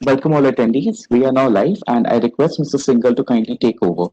Welcome all attendees. We are now live and I request Mr. Singhal to kindly take over.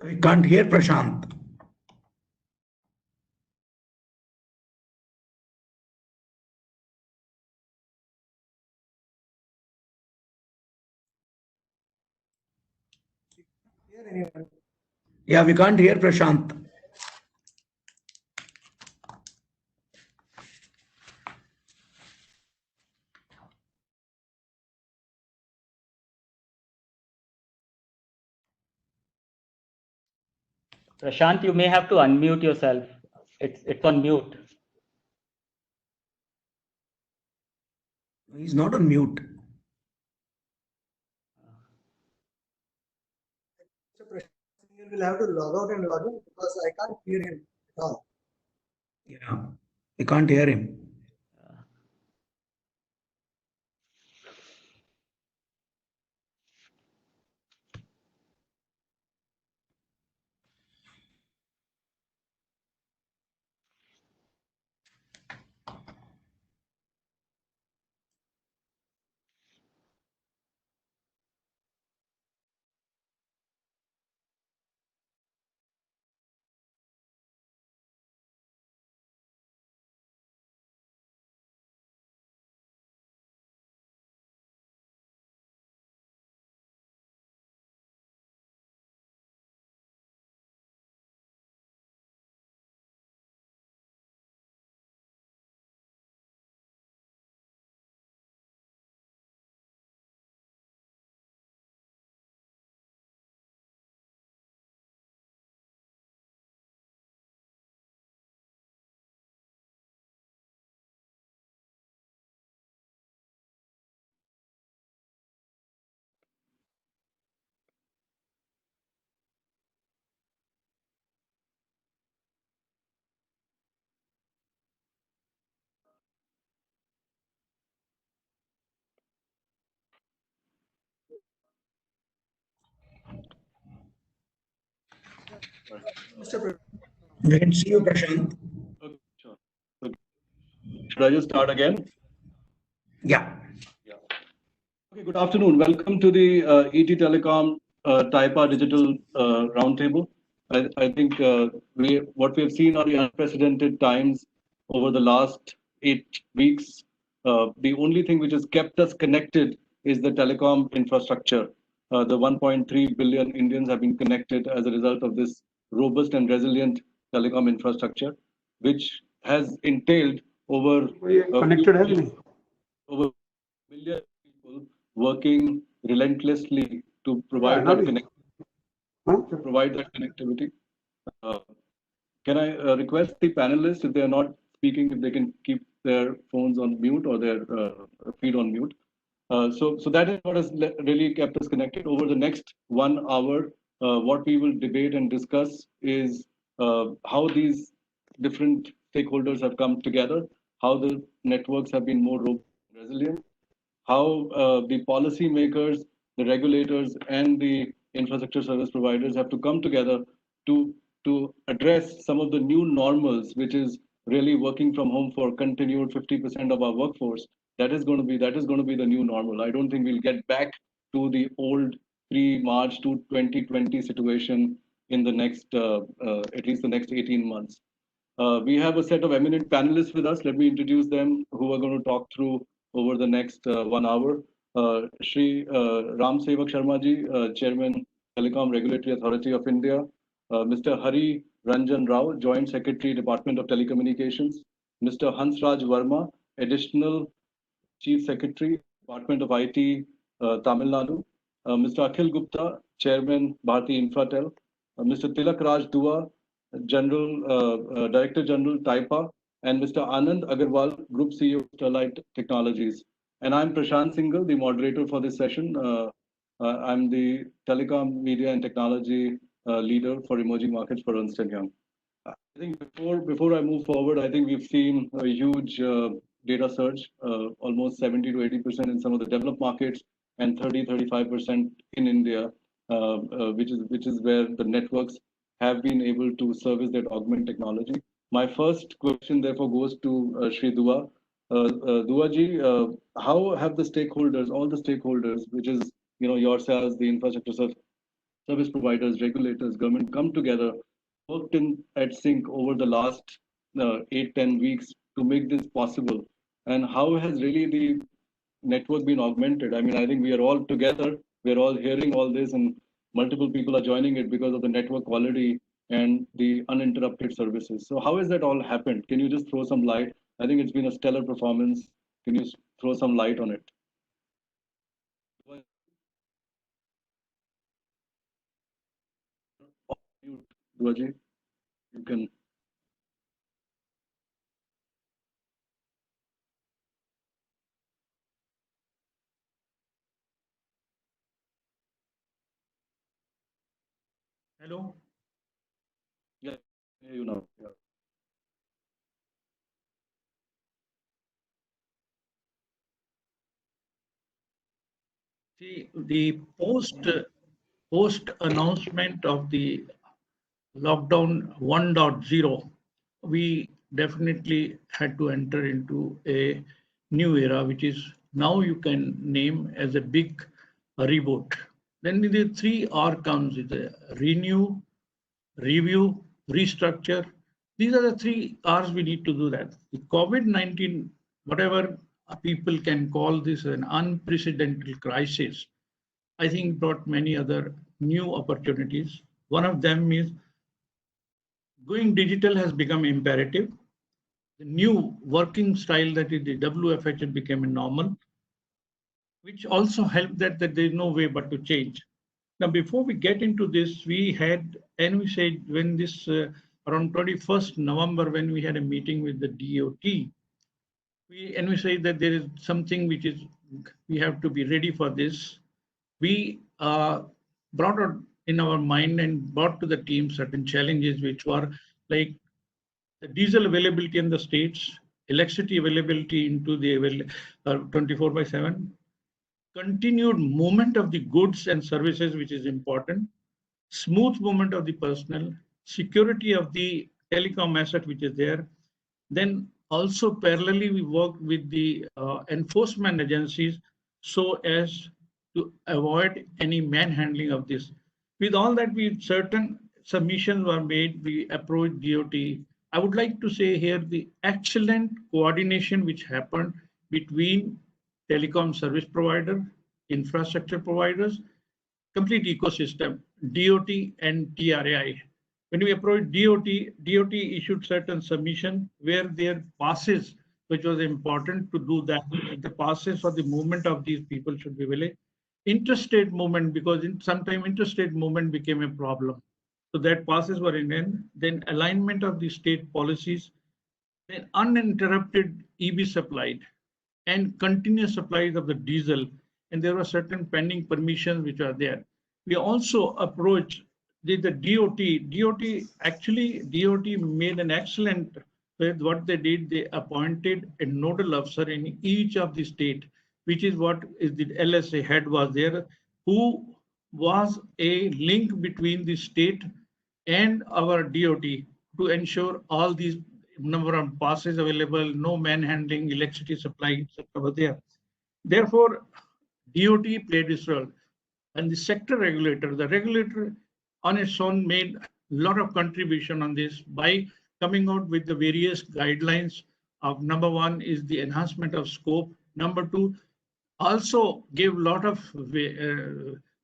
We can't hear Prashant. Yeah, we can't hear Prashant. Prashant, you may have to unmute yourself. It's on mute. He's not on mute. You will have to log out and log in because I can't hear him at all. Yeah, we can't hear him. We can see you, Prashant. Okay, sure. Okay. Should I just start again? Yeah. Okay, good afternoon. Welcome to the ET Telecom Taipa Digital Roundtable. I think what we have seen are the unprecedented times over the last 8 weeks. The only thing which has kept us connected is the telecom infrastructure. The 1.3 billion Indians have been connected as a result of this robust and resilient telecom infrastructure, which has entailed over over million people working relentlessly to provide that connectivity. Uh, can I request the panelists, if they are not speaking, if they can keep their phones on mute or their feed on mute? So that is what has really kept us connected. Over the next 1 hour, what we will debate and discuss is how these different stakeholders have come together, how the networks have been more robust and resilient, how the policy makers, the regulators, and the infrastructure service providers have to come together to address some of the new normals, which is really working from home for continued 50% of our workforce. That is going to be the new normal. I don't think we'll get back to the old pre-March to 2020 situation in the next at least the next 18 months. We have a set of eminent panelists with us. Let me introduce them, who are going to talk through over the next 1 hour. Shri Ram Sevak Sharma ji, Chairman, Telecom Regulatory Authority of India. Mr. Hari Ranjan Rao, Joint Secretary, Department of Telecommunications. Mr. Hansraj Verma, Additional Chief Secretary, Department of IT, Tamil Nadu. Mr. Akhil Gupta, Chairman, Bharti Infratel. Mr. Tilak Raj Dua, Director General Taipa, and Mr. Anand Agarwal, Group CEO of Sterlite Technologies. And I'm Prashant Singhal, the moderator for this session. I'm the Telecom, Media and Technology leader for emerging markets for Ernst & Young. I think before I move forward, I think we've seen a huge data surge, almost 70 to 80% in some of the developed markets, and 35% in India, which is where the networks have been able to service that augment technology. My first question, therefore, goes to Shri Dua. Dua ji, how have the stakeholders, all the stakeholders, which is yourselves, the infrastructure service providers, regulators, government, come together, worked in at sync over the last 8-10 weeks to make this possible? And how has really the network been augmented? I mean, I think we are all together, we're all hearing all this, and multiple people are joining it because of the network quality and the uninterrupted services. So how has that all happened? Can you just throw some light? I think it's been a stellar performance. Can you throw some light on it? Duaji, you can. Hello. Yeah, you know. Yeah. See, the post announcement of the lockdown 1.0, we definitely had to enter into a new era, which is now you can name as a big reboot. Then the 3R comes: the renew, review, restructure. These are the 3 R's we need to do that. The COVID-19, whatever people can call this an unprecedented crisis, I think brought many other new opportunities. One of them is going digital has become imperative. The new working style, that is the WFH, became a normal, which also helped that there is no way but to change. Now, before we get into this, we had, and we said when this around 21st November, when we had a meeting with the DOT, we said that there is something which is, we have to be ready for this. We brought out in our mind and brought to the team certain challenges, which were like the diesel availability in the states, electricity availability into the 24/7, continued movement of the goods and services, which is important, smooth movement of the personnel, security of the telecom asset, which is there. Then also parallelly, we worked with the enforcement agencies so as to avoid any manhandling of this. With all that, certain submissions were made. We approached DOT. I would like to say here the excellent coordination which happened between telecom service provider, infrastructure providers, complete ecosystem, DOT and TRAI. When we approached DOT, DOT issued certain submission where their passes, which was important to do that, the passes for the movement of these people should be valid. Interstate movement, because sometime interstate movement became a problem. So that passes were in, then alignment of the state policies, then uninterrupted EB supplied and continuous supplies of the diesel. And there were certain pending permissions which are there. We also approached the DOT. DOT made an excellent, with what they did, they appointed a nodal officer in each of the state, which is what is the LSA head was there, who was a link between the state and our DOT to ensure all these number of passes available, no manhandling, electricity supply, etc. were there. Therefore, DOT played its role. And the sector regulator, the regulator on its own made a lot of contribution on this by coming out with the various guidelines of, number one is the enhancement of scope. Number two, also gave a lot of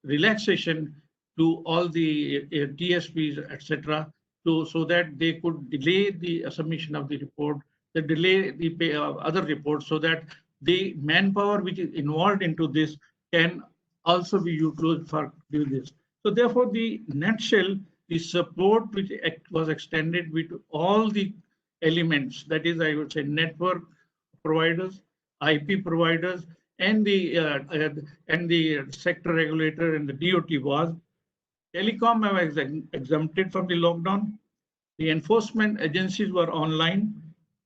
relaxation to all the TSPs, etc., so that they could delay the submission of the report, they delay the other reports, so that the manpower which is involved into this can also be utilized for doing this. So therefore, the nutshell the support which was extended to all the elements, that is, I would say, network providers, IP providers, and the sector regulator and the DOT was telecom was exempted from the lockdown. The enforcement agencies were online.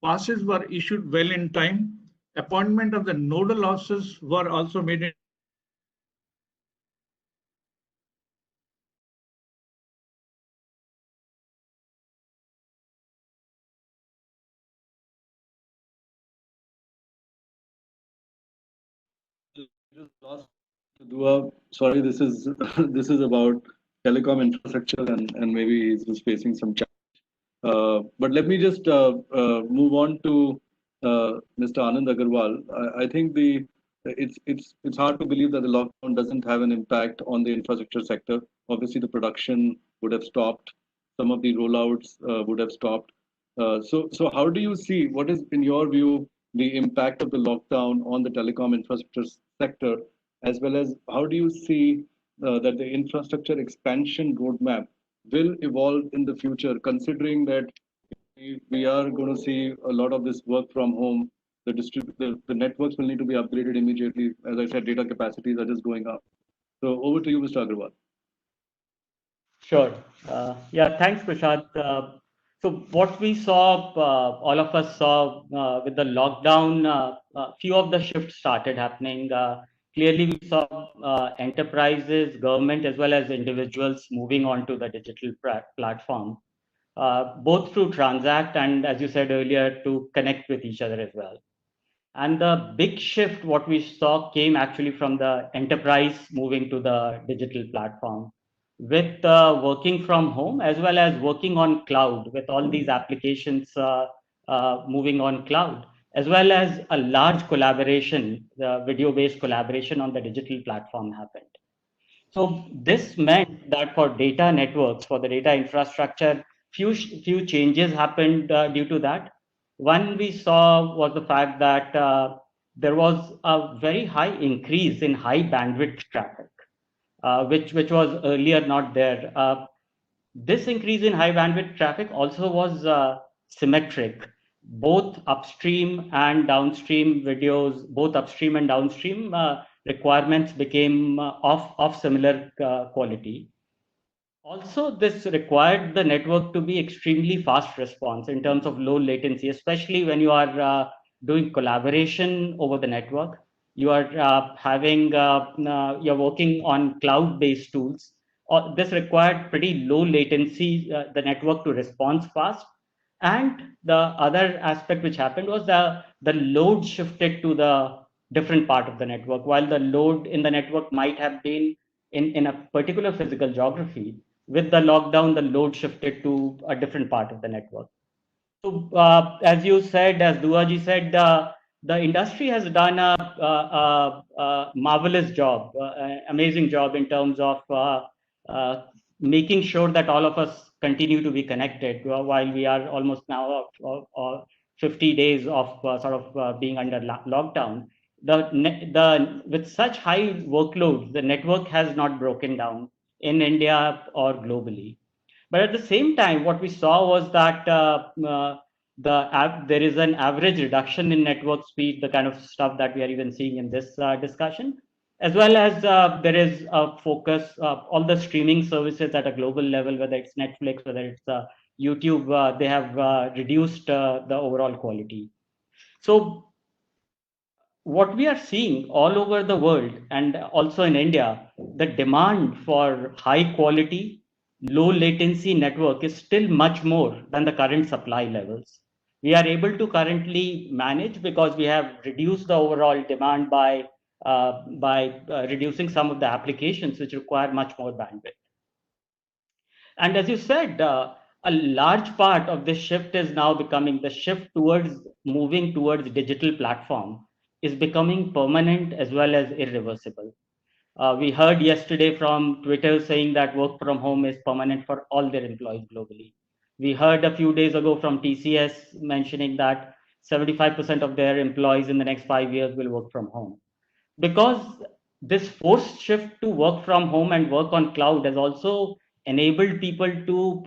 Passes were issued well in time. Appointment of the nodal officers were also made in Just lost Dua. Sorry, this is this is about telecom infrastructure, and maybe he's just facing some challenge. But let me just move on to Mr. Anand Agarwal. I think it's hard to believe that the lockdown doesn't have an impact on the infrastructure sector. Obviously, the production would have stopped. Some of the rollouts would have stopped. So how do you see, what is, in your view, the impact of the lockdown on the telecom infrastructure sector, as well as how do you see that the infrastructure expansion roadmap will evolve in the future, considering that we are going to see a lot of this work from home. The networks will need to be upgraded immediately. As I said, data capacities are just going up. So over to you, Mr. Agarwal. Sure. Yeah, thanks, Prashant. So what we saw, all of us saw with the lockdown, few of the shifts started happening. Clearly, we saw enterprises, government, as well as individuals moving on to the digital platform, both through transact and, as you said earlier, to connect with each other as well. And the big shift, what we saw, came actually from the enterprise moving to the digital platform, with working from home as well as working on cloud, with all these applications moving on cloud, as well as a large collaboration, the video-based collaboration on the digital platform happened. So this meant that for data networks, for the data infrastructure, few changes happened due to that. One we saw was the fact that there was a very high increase in high bandwidth traffic, which was earlier not there. This increase in high bandwidth traffic also was symmetric. Both upstream and downstream videos, both upstream and downstream requirements became of similar quality. Also, this required the network to be extremely fast response in terms of low latency, especially when you are doing collaboration over the network. You are you're working on cloud-based tools. This required pretty low latency, the network to respond fast. And the other aspect which happened was the load shifted to the different part of the network. While the load in the network might have been in a particular physical geography, with the lockdown, the load shifted to a different part of the network. So, as you said, as Duaji said, the industry has done a marvelous job, amazing job in terms of making sure that all of us continue to be connected while we are almost now 50 days of sort of being under lockdown. With such high workloads, the network has not broken down in India or globally. But at the same time, what we saw was that there is an average reduction in network speed, the kind of stuff that we are even seeing in this discussion, as well as there is a focus of all the streaming services at a global level, whether it's Netflix, whether it's YouTube, they have reduced the overall quality. So what we are seeing all over the world and also in India, the demand for high quality, low latency network is still much more than the current supply levels. We are able to currently manage because we have reduced the overall demand by reducing some of the applications which require much more bandwidth. And as you said, a large part of this shift is now becoming the shift towards moving towards digital platform is becoming permanent as well as irreversible. We heard yesterday from Twitter saying that work from home is permanent for all their employees globally. We heard a few days ago from TCS mentioning that 75% of their employees in the next 5 years will work from home. Because this forced shift to work from home and work on cloud has also enabled people to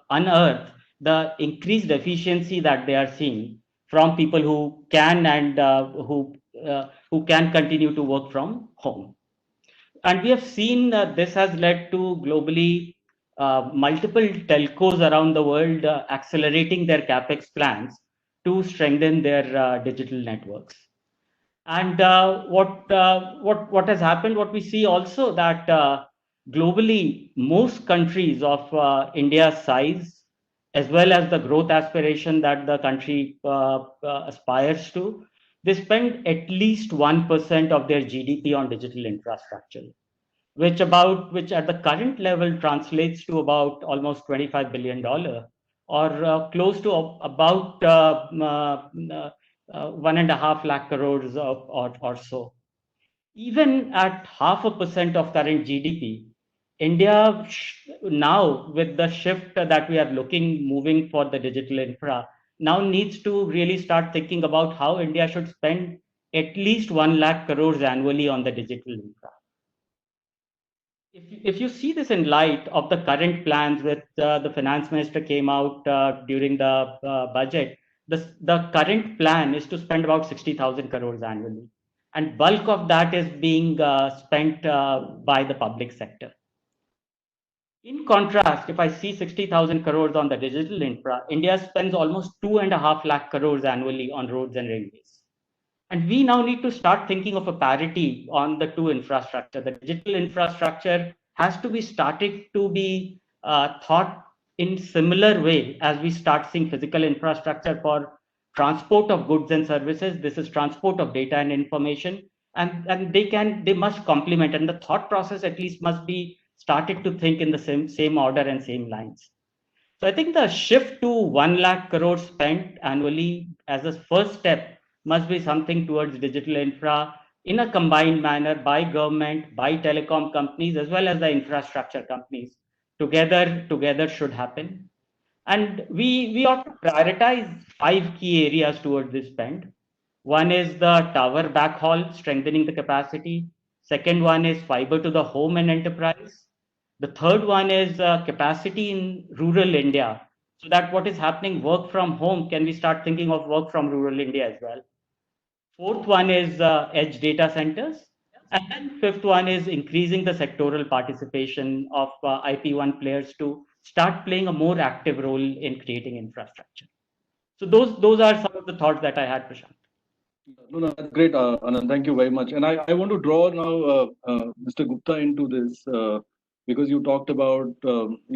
unearth the increased efficiency that they are seeing from people who can and who can continue to work from home. And we have seen this has led to globally multiple telcos around the world accelerating their capex plans to strengthen their digital networks. And what has happened? What we see also that globally, most countries of India's size, as well as the growth aspiration that the country aspires to, they spend at least 1% of their GDP on digital infrastructure, which at the current level translates to about almost $25 billion, or close to about 1.5 lakh crores or so. Even at 0.5% of current GDP, India now, with the shift that we are moving for the digital infra, now needs to really start thinking about how India should spend at least 1 lakh crores annually on the digital infra. If you see this in light of the current plans with the finance minister came out during the budget, the current plan is to spend about 60,000 crores annually, and bulk of that is being spent by the public sector. In contrast, if I see 60,000 crores on the digital infra, India spends almost 2.5 lakh crores annually on roads and railways. And we now need to start thinking of a parity on the two infrastructure. The digital infrastructure has to be started to be thought in similar way as we start seeing physical infrastructure for transport of goods and services. This is transport of data and information, and they must complement, and the thought process at least must be started to think in the same order and same lines. So I think the shift to 1 lakh crore spent annually as a first step must be something towards digital infra in a combined manner by government, by telecom companies, as well as the infrastructure companies. Together should happen. And we ought to prioritize 5 key areas towards this spend. One is the tower backhaul, strengthening the capacity. Second one is fiber to the home and enterprise. The third one is capacity in rural India. So that what is happening, work from home, can we start thinking of work from rural India as well? Fourth one is edge data centers. And then fifth one is increasing the sectoral participation of IP1 players to start playing a more active role in creating infrastructure. So those are some of the thoughts that I had, Prashant. No, that's great, Anand. Thank you very much. And I want to draw now Mr. Gupta into this because you talked about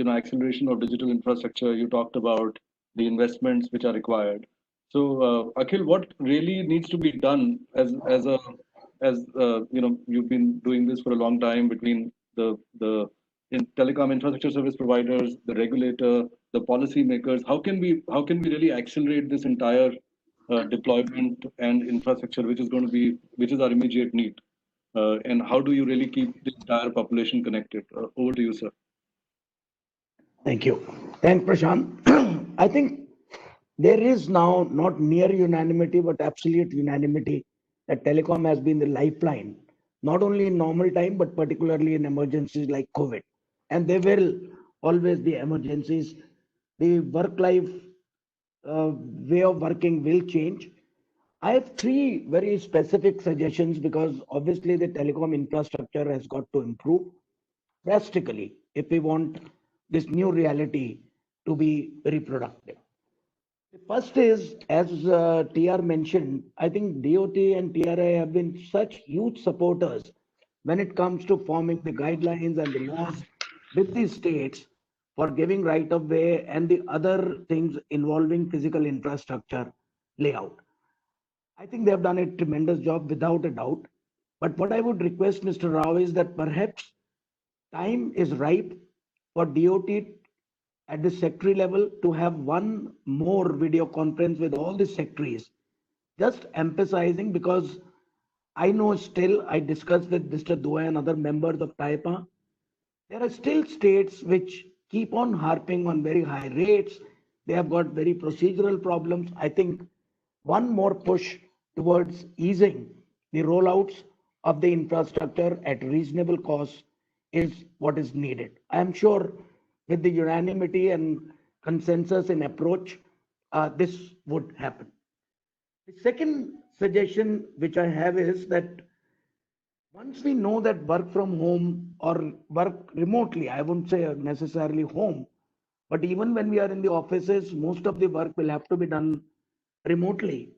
acceleration of digital infrastructure. You talked about the investments which are required. So Akhil, what really needs to be done as you've been doing this for a long time between the telecom infrastructure service providers, the regulator, the policy makers? How can we really accelerate this entire deployment and infrastructure, which is our immediate need, and how do you really keep the entire population connected? Over to you, sir. Thank you. Thanks, Prashant. I think there is now not near unanimity, but absolute unanimity that telecom has been the lifeline, not only in normal time, but particularly in emergencies like COVID. And there will always be emergencies. The work-life way of working will change. I have 3 very specific suggestions because obviously the telecom infrastructure has got to improve drastically if we want this new reality to be very productive. The first is, as TR mentioned, I think DOT and TRI have been such huge supporters when it comes to forming the guidelines and the laws with the states for giving right of way and the other things involving physical infrastructure layout. I think they have done a tremendous job without a doubt. But what I would request Mr. Rao is that perhaps time is ripe for DOT at the secretary level to have one more video conference with all the secretaries, just emphasizing, because I know still, I discussed with Mr. Dua and other members of TAIPA, there are still states which keep on harping on very high rates. They have got very procedural problems. I think one more push towards easing the rollouts of the infrastructure at reasonable cost is what is needed. I am sure with the unanimity and consensus in approach, this would happen. The second suggestion which I have is that once we know that work from home or work remotely, I wouldn't say necessarily home, but even when we are in the offices, most of the work will have to be done remotely.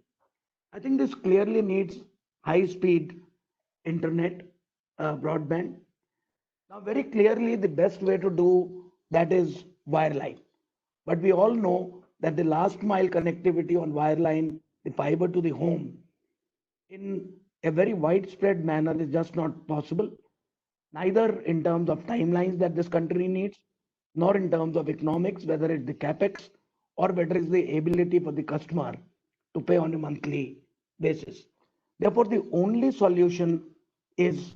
I think this clearly needs high speed internet, broadband. Now, very clearly, the best way to do that is wireline. But we all know that the last mile connectivity on wireline, the fiber to the home, in a very widespread manner is just not possible, neither in terms of timelines that this country needs, nor in terms of economics, whether it's the capex or whether it's the ability for the customer to pay on a monthly basis. Therefore, the only solution is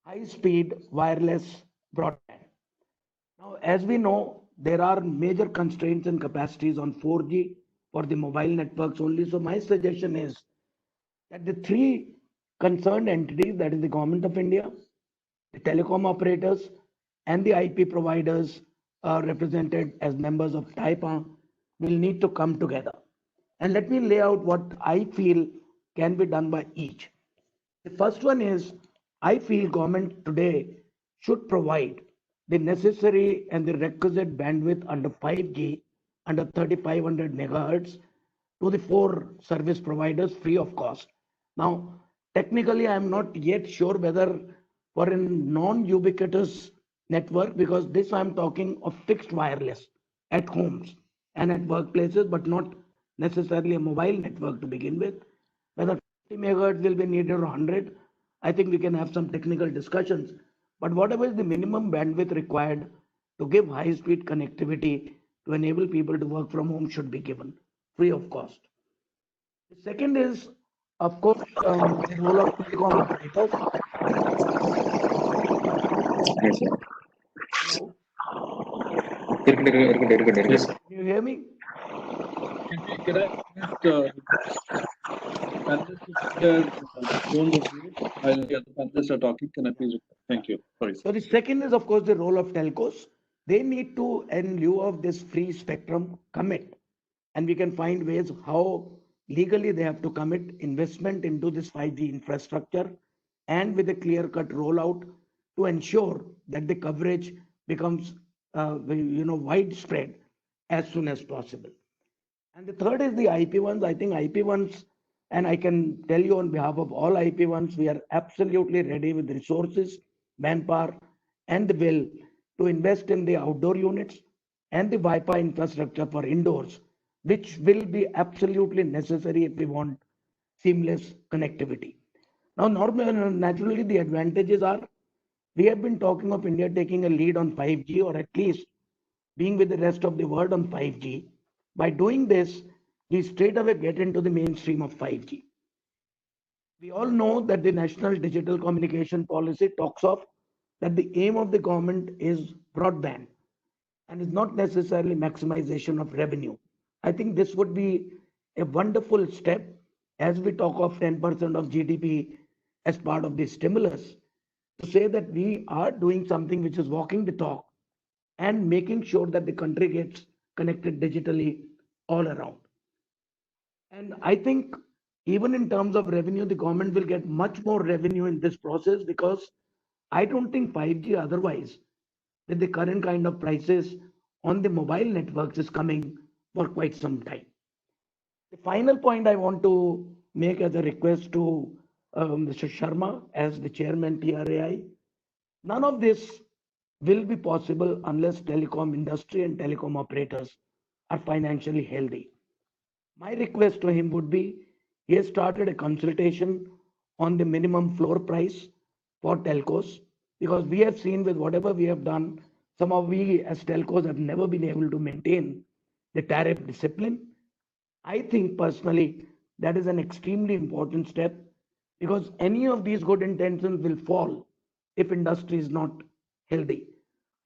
high speed wireless broadband. Now, as we know, there are major constraints and capacities on 4G for the mobile networks only. So my suggestion is that the three concerned entities, that is the Government of India, the telecom operators, and the IP providers represented as members of TAIPA, will need to come together. And let me lay out what I feel can be done by each. The first one is, I feel government today should provide the necessary and the requisite bandwidth under 5G, under 3500 megahertz, to the four service providers free of cost. Now, technically, I'm not yet sure whether for a non-ubiquitous network, because this I'm talking of fixed wireless at homes and at workplaces, but not necessarily a mobile network to begin with. Whether 50 megahertz will be needed or 100, I think we can have some technical discussions. But whatever is the minimum bandwidth required to give high-speed connectivity to enable people to work from home should be given free of cost. The second is, of course, the role of telecom operators. Yes, sir. Can you hear me? Can I just panelists to put their phones on mute while the other panelists are talking? Can I please? Thank you. Sorry. So the second is, of course, the role of telcos. They need to, in lieu of this free spectrum, commit, and we can find ways how legally they have to commit investment into this 5G infrastructure, and with a clear-cut rollout to ensure that the coverage becomes, widespread as soon as possible. And the third is the IP1s. I think IP1s, and I can tell you on behalf of all IP1s, we are absolutely ready with resources, manpower, and the will to invest in the outdoor units and the Wi-Fi infrastructure for indoors, which will be absolutely necessary if we want seamless connectivity. Now, naturally, the advantages are, we have been talking of India taking a lead on 5G, or at least being with the rest of the world on 5G. By doing this, we straight away get into the mainstream of 5G. We all know that the National Digital Communication Policy talks of that the aim of the government is broadband and is not necessarily maximization of revenue. I think this would be a wonderful step as we talk of 10% of GDP as part of the stimulus, to say that we are doing something which is walking the talk and making sure that the country gets connected digitally all around. And I think even in terms of revenue, the government will get much more revenue in this process, because I don't think 5G otherwise, with the current kind of prices on the mobile networks, is coming for quite some time. The final point I want to make as a request to Mr. Sharma as the chairman TRAI, none of this will be possible unless telecom industry and telecom operators are financially healthy. My request to him would be, he has started a consultation on the minimum floor price for telcos, because we have seen with whatever we have done, some of we as telcos have never been able to maintain the tariff discipline. I think personally that is an extremely important step, because any of these good intentions will fall if industry is not healthy.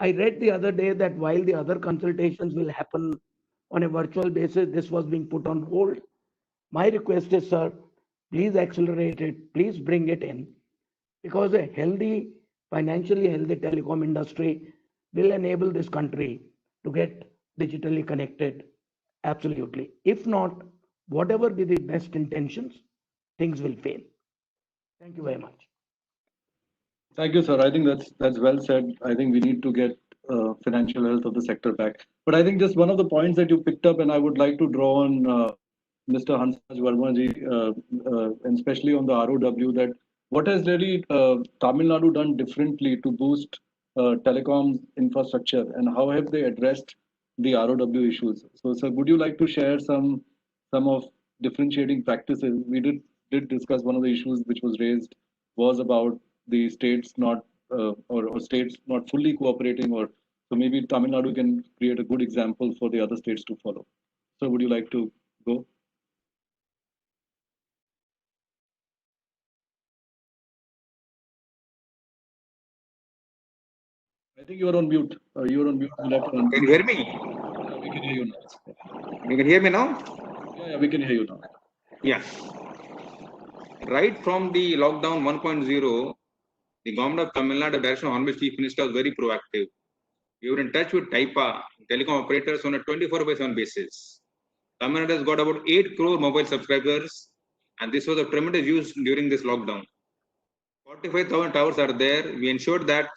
I read the other day that while the other consultations will happen on a virtual basis, this was being put on hold. My request is, sir, please accelerate it, please bring it in, because a healthy, financially healthy telecom industry will enable this country to get digitally connected. Absolutely. If not, whatever be the best intentions, things will fail. Thank you very much. Thank you, sir. I think that's well said. I think we need to get financial health of the sector back. But I think just one of the points that you picked up, and I would like to draw on Mr. Hansraj Verma ji, and especially on the ROW, that what has really Tamil Nadu done differently to boost telecom infrastructure, and how have they addressed the ROW issues? So, sir, would you like to share some of differentiating practices? We did discuss one of the issues which was raised was about the states not or states not fully cooperating, or so maybe Tamil Nadu can create a good example for the other states to follow. So would you like to go? I think you are on mute. You're on mute. You'll have to unmute. Can you hear me? Yeah, we can hear you now. You can hear me now? Yeah, we can hear you now. Yeah. Right from the lockdown 1.0, the government of Tamil Nadu, direction of Honorable Chief Minister, was very proactive. We were in touch with TAIPA, telecom operators, on a 24/7 basis. Tamil Nadu has got about 8 crore mobile subscribers, and this was a tremendous use during this lockdown. 45,000 towers are there. We ensured that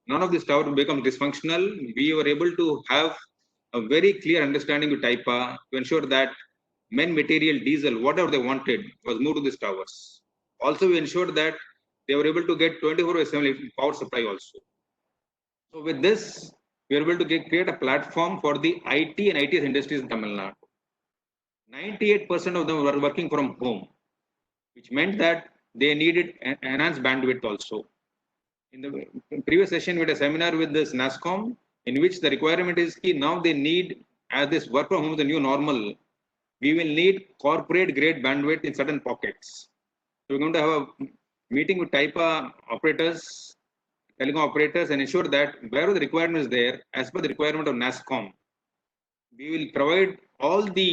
none of these towers become dysfunctional. We were able to have a very clear understanding with TAIPA to ensure that men, material, diesel, whatever they wanted was moved to these towers. Also, we ensured that they were able to get 24/7 power supply also. So with this, we were able to create a platform for the IT and ITS industries in Tamil Nadu. 98% of them were working from home, which meant that they needed enhanced bandwidth also. In the previous session, we had a seminar with this NASCOM, in which the requirement is key. Now they need, as this work from home is the new normal, we will need corporate grade bandwidth in certain pockets. So we're going to have a meeting with TAIPA operators, telecom operators, and ensure that wherever the requirement is there, as per the requirement of NASCOM, we will provide all the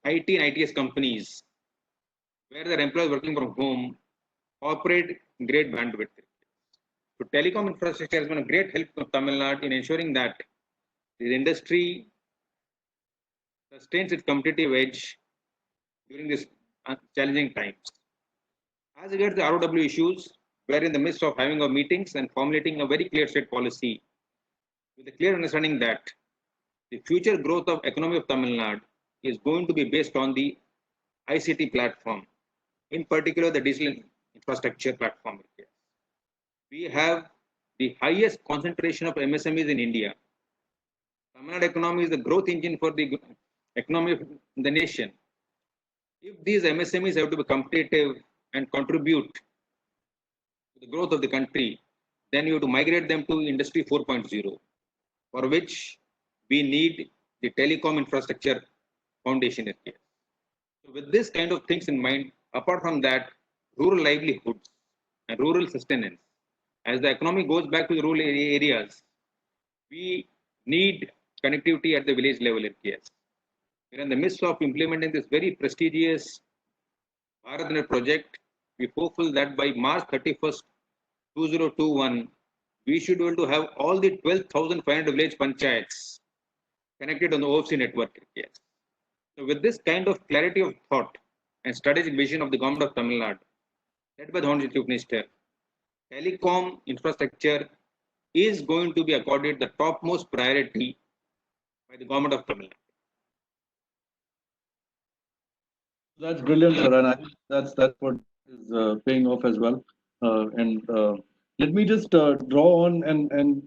IT and ITS companies where their employees working from home corporate grade bandwidth. So telecom infrastructure has been a great help to Tamil Nadu in ensuring that the industry sustains its competitive edge during this challenging times. As regards the ROW issues, we are in the midst of having our meetings and formulating a very clear state policy with a clear understanding that the future growth of economy of Tamil Nadu is going to be based on the ICT platform, in particular the digital infrastructure platform. We have the highest concentration of MSMEs in India. Tamil Nadu economy is the growth engine for the economy of the nation. If these MSMEs have to be competitive and contribute to the growth of the country, then you have to migrate them to Industry 4.0, for which we need the telecom infrastructure foundation here. So with this kind of things in mind, apart from that, rural livelihoods and rural sustenance, as the economy goes back to the rural areas, we need connectivity at the village level here. We're in the midst of implementing this very prestigious BharatNet project. We're hopeful that by March 31st, 2021, we should be able to have all the 12,500 village panchayats connected on the OFC network. Yes. So with this kind of clarity of thought and strategic vision of the government of Tamil Nadu, led by the Honorable Chief Minister, telecom infrastructure is going to be accorded the topmost priority by the government of Tamil Nadu. That's brilliant, sir, and I think that's what is paying off as well. And let me just draw on, and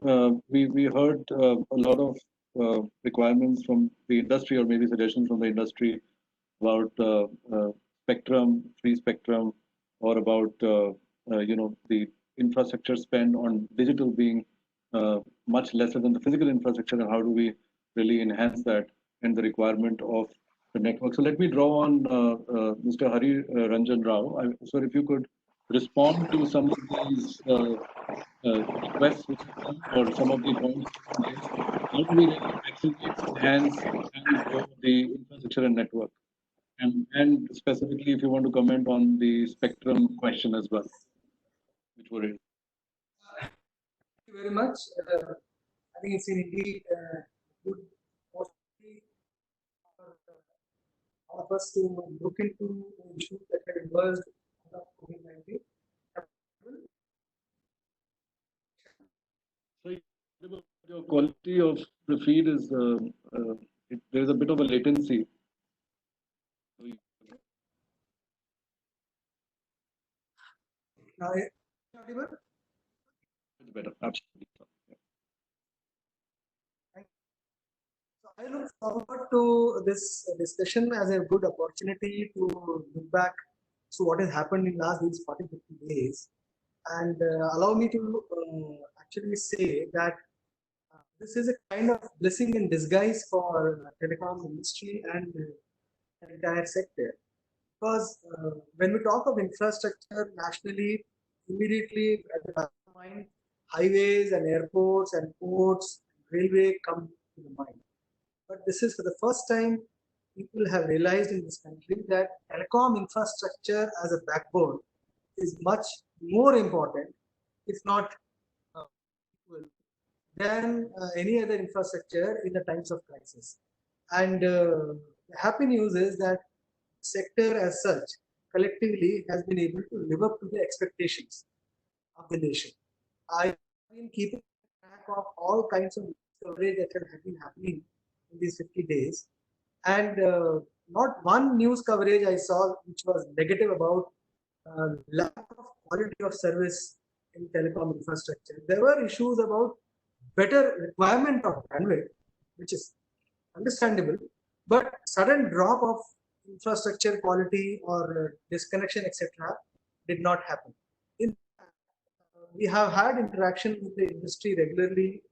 we heard a lot of requirements from the industry, or maybe suggestions from the industry about spectrum, free spectrum, or about the infrastructure spend on digital being much lesser than the physical infrastructure, and how do we really enhance that, and the requirement of the network. So let me draw on Mr. Hari Ranjan Rao. Sir, if you could respond to some of these requests which have come, or some of the points. How do we really accelerate, enhance, and grow the infrastructure and network? And specifically, if you want to comment on the spectrum question as well, which were raised. Thank you very much. think it's indeed good opportunity for all of us to look into issues that have emerged out of COVID-19. So your quality of the feed is there is a bit of a latency. Now, audible? It's better, absolutely. So I look forward to this discussion as a good opportunity to look back to what has happened in last these 40, 50 days, and allow me to actually say that this is a kind of blessing in disguise for telecom industry and the entire sector. Because when we talk of infrastructure nationally, immediately at the back of mind, highways and airports and ports, railway come to the mind. But this is for the first time people have realized in this country that telecom infrastructure as a backbone is much more important, if not equal, than any other infrastructure in the times of crisis. And the happy news is that sector as such collectively has been able to live up to the expectations of the nation. I've been keeping track of all kinds of coverage that have been happening in these 50 days. And not one news coverage I saw which was negative about lack of quality of service in telecom infrastructure. There were issues about better requirement of bandwidth, which is understandable, but sudden drop of infrastructure quality or disconnection, etc., did not happen. We have had interaction with the industry regularly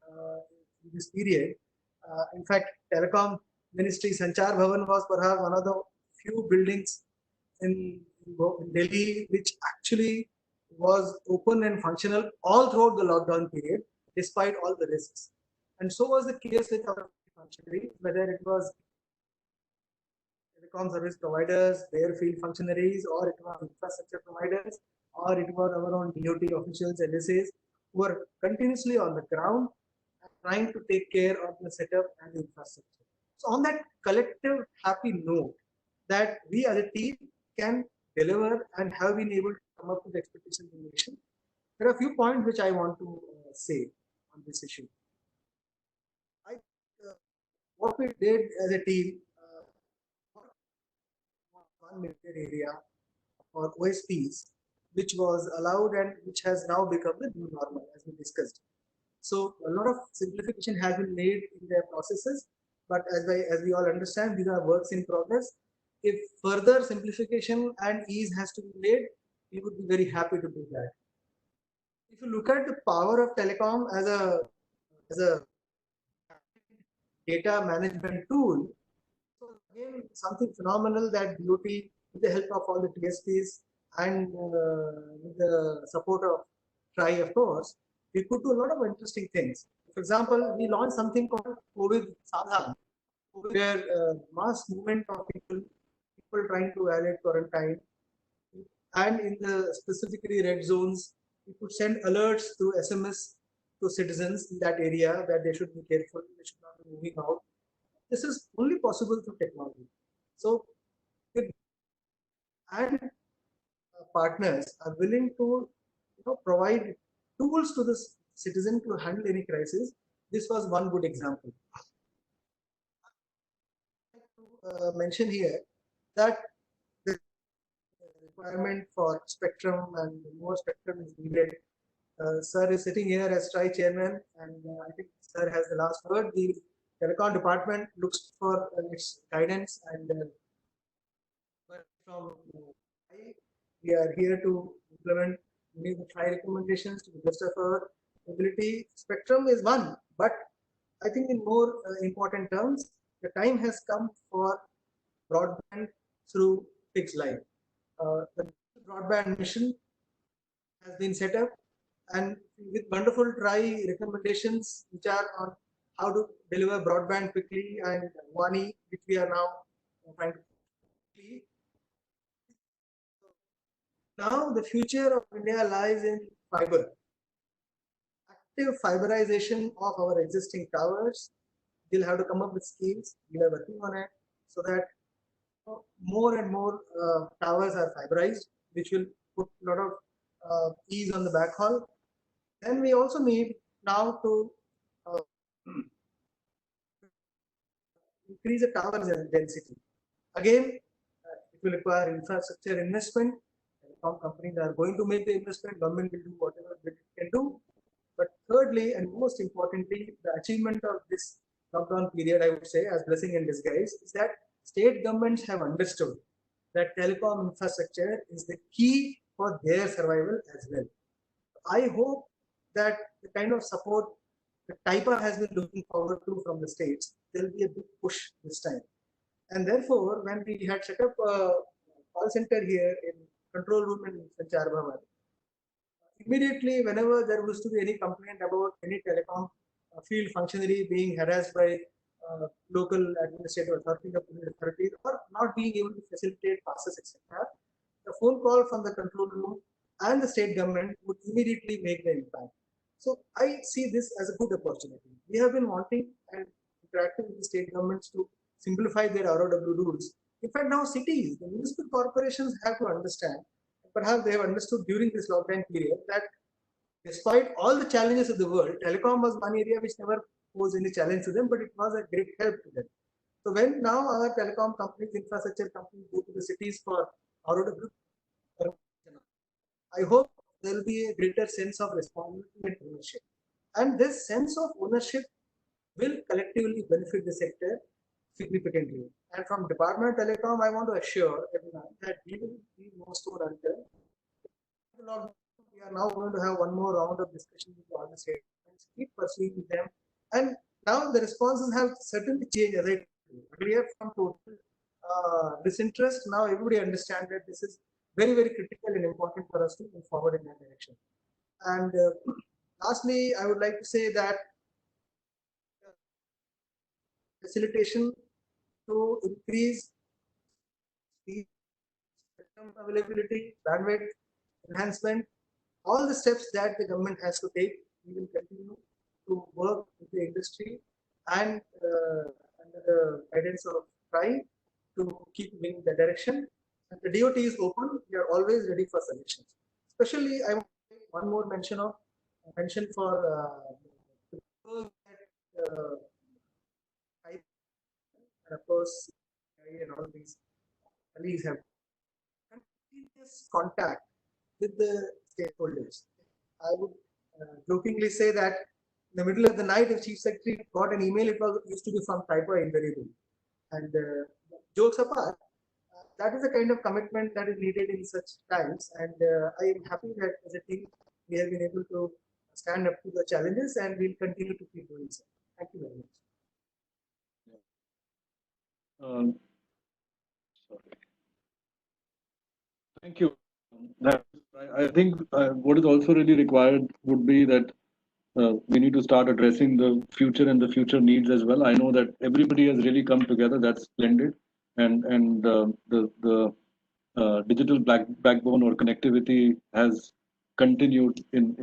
in this period. In fact, Telecom Ministry Sanchar Bhavan was perhaps one of the few buildings in Delhi which actually was open and functional all throughout the lockdown period, despite all the risks. And so was the case with our functionaries, whether it was telecom service providers, their field functionaries, or it was infrastructure providers, or it was our own DOT officials, LSAs, who were continuously on the ground and trying to take care of the setup and the infrastructure. So on that collective happy note that we as a team can deliver and have been able to come up with expectations in the nation, there are a few points which I want to say on this issue. What we did as a team, one major area for OSPs, which was allowed and which has now become the new normal, as we discussed. So a lot of simplification has been made in their processes, but as we all understand, these are works in progress. If further simplification and ease has to be made, we would be very happy to do that. If you look at the power of telecom as a data management tool, so again something phenomenal that DOT, with the help of all the TSPs and with the support of TRI, of course, we could do a lot of interesting things. For example, we launched something called COVID Sadha, where mass movement of people trying to violate quarantine, and in the specifically red zones, we could send alerts through SMS to citizens in that area that they should be careful, they should not be moving out. This is only possible through technology. So, and partners are willing to provide tools to the citizen to handle any crisis. This was one good example. I'd like to mention here that the requirement for spectrum and more spectrum is needed. Sir is sitting here as TRI chairman, and I think Sir has the last word. The telecom department looks for its guidance, and from we are here to implement many of the TRI recommendations to the best of our ability. Spectrum is one, but I think in more important terms, the time has come for broadband through fixed line. The broadband mission has been set up, and with wonderful TRI recommendations which are on how to deliver broadband quickly, and Vani, which we are now trying to quickly. Now the future of India lies in fiber. effective fiberization of our existing towers. We'll have to come up with schemes. We are working on it so that more and more towers are fiberized, which will put a lot of ease on the backhaul. Then we also need now to increase the tower density. Again, it will require infrastructure investment. Telecom companies are going to make the investment. Government will do whatever it can do. But thirdly, and most importantly, the achievement of this lockdown period, I would say, as blessing in disguise, is that state governments have understood that telecom infrastructure is the key for their survival as well. I hope that the kind of support that TIPA has been looking forward to from the states, there will be a big push this time. And therefore, when we had set up a call center here in control room in Sanchar Bhavan, immediately whenever there was to be any complaint about any telecom field functionary being harassed by local administrative authorities or not being able to facilitate passes, etc., the phone call from the control room and the state government would immediately make the impact. So I see this as a good opportunity. We have been wanting and interacting with the state governments to simplify their ROW rules. In fact, now cities, the municipal corporations have to understand, perhaps they have understood during this lockdown period, that despite all the challenges of the world, telecom was one area which never posed any challenge to them, but it was a great help to them. So when now our telecom companies, infrastructure companies go to the cities for ROW, I hope there will be a greater sense of responsibility and ownership. And this sense of ownership will collectively benefit the sector significantly. And from Department of Telecom, I want to assure everyone that we will be no stone unturned. We are now going to have one more round of discussion with all the states and keep pursuing them. And now the responses have certainly changed. As I told you, earlier from total disinterest, now everybody understands that this is very, very critical and important for us to move forward in that direction. And lastly, I would like to say that facilitation to increase speed, spectrum availability, bandwidth enhancement, all the steps that the government has to take, we will continue to work with the industry and under the guidance of TRAI to keep moving the direction. And the DOT is open. We are always ready for suggestions. Especially, I want to make one more mention for and of course, and all these colleagues have continuous contact with the stakeholders. I would jokingly say that in the middle of the night, if Chief Secretary got an email, it used to be from TIPA invariably. And jokes apart, that is the kind of commitment that is needed in such times. And I am happy that as a team, we have been able to stand up to the challenges and we'll continue to keep doing so. Thank you very much. Sorry. Thank you. I think what is also really required would be that we need to start addressing the future and the future needs as well. I know that everybody has really come together. That's splendid, and the digital backbone or connectivity has continued in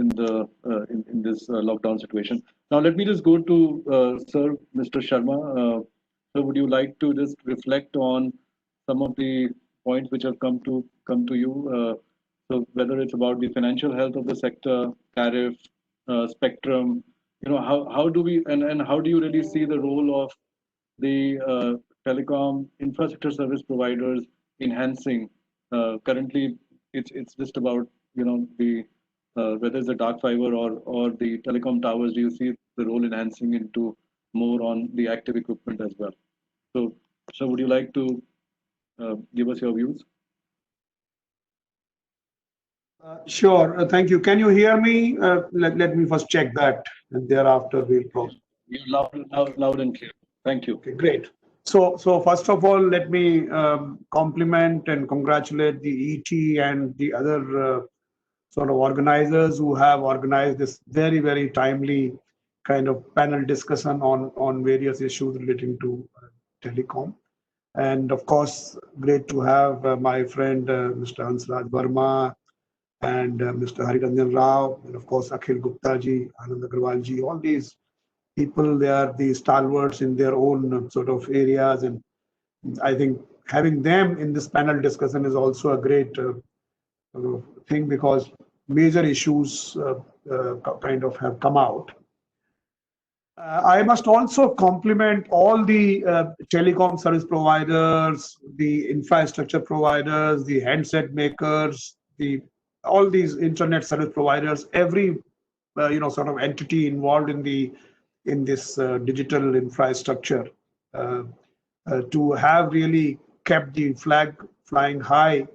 this lockdown situation. Now let me just go to Sir, Mr. Sharma. So would you like to just reflect on some of the points which have come to you? So whether it's about the financial health of the sector, tariff, spectrum, how do we and how do you really see the role of the telecom infrastructure service providers enhancing? Currently, it's just about the whether it's the dark fiber or the telecom towers. Do you see the role enhancing into more on the active equipment as well? So would you like to give us your views? Sure. Thank you. Can you hear me? Let me first check that, and thereafter we'll proceed. You're loud and clear. Thank you. Okay, great. So first of all, let me compliment and congratulate the ET and the other sort of organizers who have organized this very, very timely kind of panel discussion on various issues relating to telecom. And of course, great to have my friend Mr. Hansraj Verma and Mr. Hariranjan Rao, and of course Akhil Gupta ji, Anand Agarwal ji, all these people, they are the stalwarts in their own sort of areas, and I think having them in this panel discussion is also a great thing, because major issues kind of have come out. I must also compliment all the telecom service providers, the infrastructure providers, the handset makers, all these internet service providers, every sort of entity involved in this digital infrastructure, to have really kept the flag flying high,